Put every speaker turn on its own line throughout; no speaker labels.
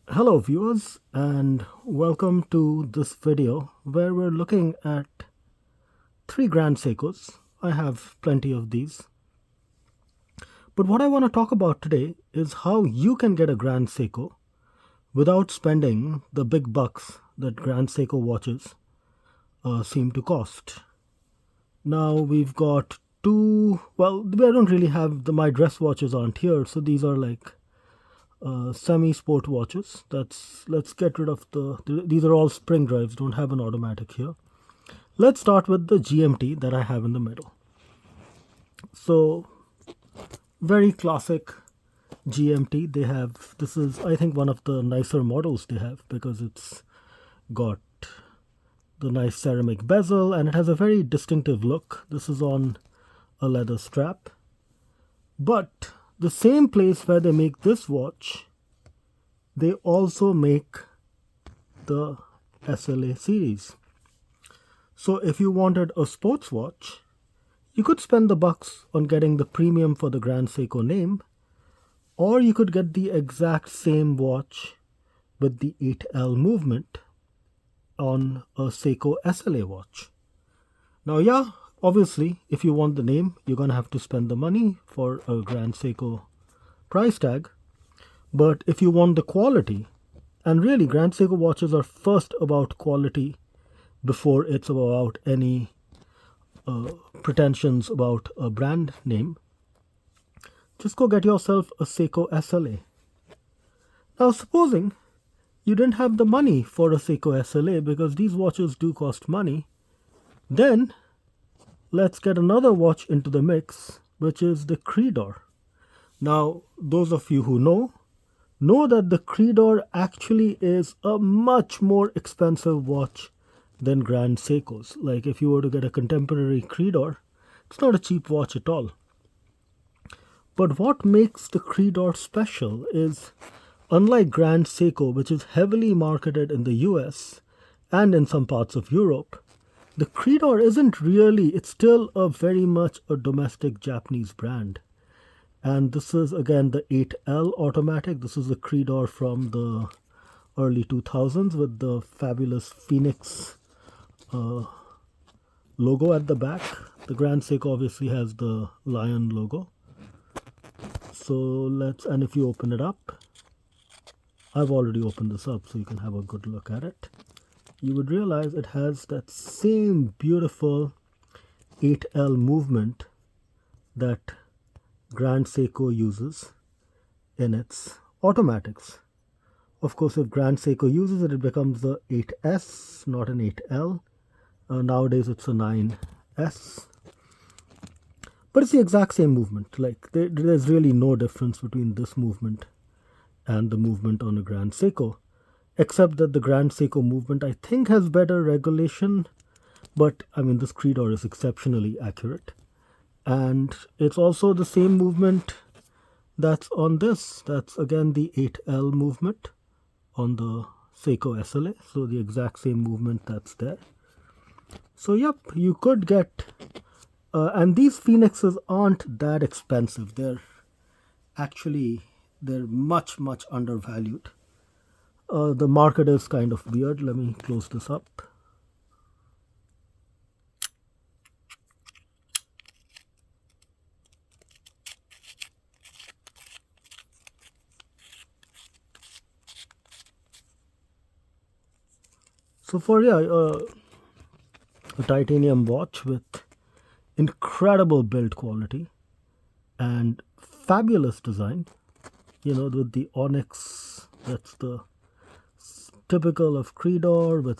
Hello viewers, and welcome to this video where we're looking at 3 Grand Seikos. I have plenty of these. But what I want to talk about today is how you can get a Grand Seiko without spending the big bucks that Grand Seiko watches seem to cost. Now we've got two, well, I don't really have my dress watches aren't here, so these are like semi-sport watches. Let's get rid of these are all spring drives, don't have an automatic here. Let's start with the GMT that I have in the middle. So very classic GMT. They have, this is I think one of the nicer models they have because it's got the nice ceramic bezel and it has a very distinctive look. This is on a leather strap, but the same place where they make this watch, they also make the SLA series. So if you wanted a sports watch, you could spend the bucks on getting the premium for the Grand Seiko name, or you could get the exact same watch with the 8L movement on a Seiko SLA watch. Now, yeah, obviously, if you want the name, you're going to have to spend the money for a Grand Seiko price tag. But if you want the quality, and really Grand Seiko watches are first about quality before it's about any pretensions about a brand name, just go get yourself a Seiko SLA. Now, supposing you didn't have the money for a Seiko SLA, because these watches do cost money, then let's get another watch into the mix, which is the Credor. Now, those of you who know that the Credor actually is a much more expensive watch than Grand Seikos. Like if you were to get a contemporary Credor, it's not a cheap watch at all. But what makes the Credor special is, unlike Grand Seiko, which is heavily marketed in the US and in some parts of Europe, the Credor isn't really, it's still very much a domestic Japanese brand. And this is again the 8L automatic. This is the Credor from the early 2000s with the fabulous Phoenix logo at the back. The Grand Seiko obviously has the lion logo. So and if you open it up, I've already opened this up so you can have a good look at it. You would realize it has that same beautiful 8L movement that Grand Seiko uses in its automatics. Of course, if Grand Seiko uses it, it becomes the 8S, not an 8L. Nowadays, it's a 9S. But it's the exact same movement. Like there's really no difference between this movement and the movement on a Grand Seiko, except that the Grand Seiko movement I think has better regulation. But I mean, this Credor is exceptionally accurate. And it's also the same movement that's on this. That's again the 8L movement on the Seiko SLA. So the exact same movement that's there. So yep, you could get, and these Phoenixes aren't that expensive. They're much, much undervalued. The market is kind of weird. Let me close this up. So for a titanium watch with incredible build quality and fabulous design, with the onyx, that's the typical of Credor, with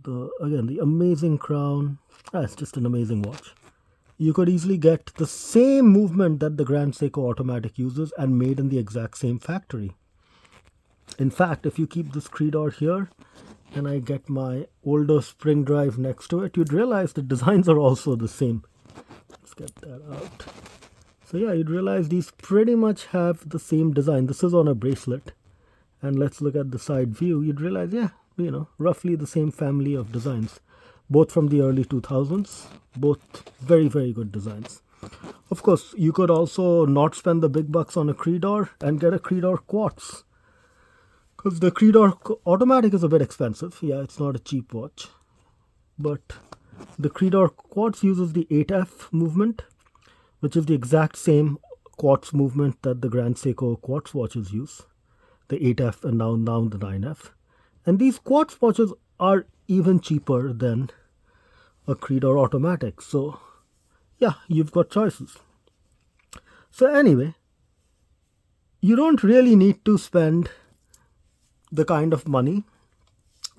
the amazing crown. It's just an amazing watch. You could easily get the same movement that the Grand Seiko automatic uses and made in the exact same factory. In fact, if you keep this Credor here and I get my older spring drive next to it, you'd realize the designs are also the same. Let's get that out. So yeah, you'd realize these pretty much have the same design. This is on a bracelet. And let's look at the side view. You'd realize, yeah, roughly the same family of designs. Both from the early 2000s. Both very, very good designs. Of course, you could also not spend the big bucks on a Credor and get a Credor quartz. Because the Credor automatic is a bit expensive. Yeah, it's not a cheap watch. But the Credor quartz uses the 8F movement, which is the exact same quartz movement that the Grand Seiko quartz watches use. The 8F and now the 9F. And these quartz watches are even cheaper than a Credor automatic. So yeah, you've got choices. So anyway, you don't really need to spend the kind of money.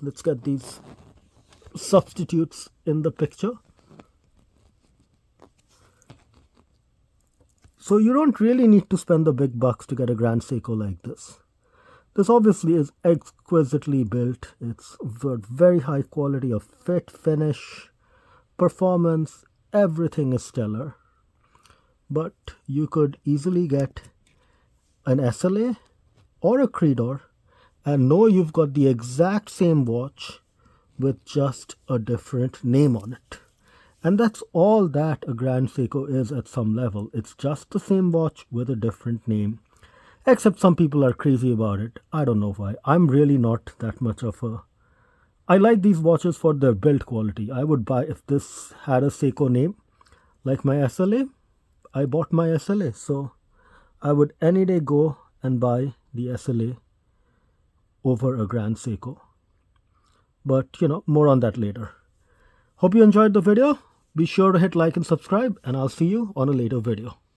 Let's get these substitutes in the picture. So you don't really need to spend the big bucks to get a Grand Seiko like this. This obviously is exquisitely built. It's got very high quality of fit, finish, performance. Everything is stellar. But you could easily get an SLA or a Credor and know you've got the exact same watch with just a different name on it. And that's all that a Grand Seiko is at some level. It's just the same watch with a different name. Except some people are crazy about it. I don't know why. I'm really not that much of a... I like these watches for their build quality. I would buy, if this had a Seiko name, like my SLA, I bought my SLA. So I would any day go and buy the SLA over a Grand Seiko. But, more on that later. Hope you enjoyed the video. Be sure to hit like and subscribe, and I'll see you on a later video.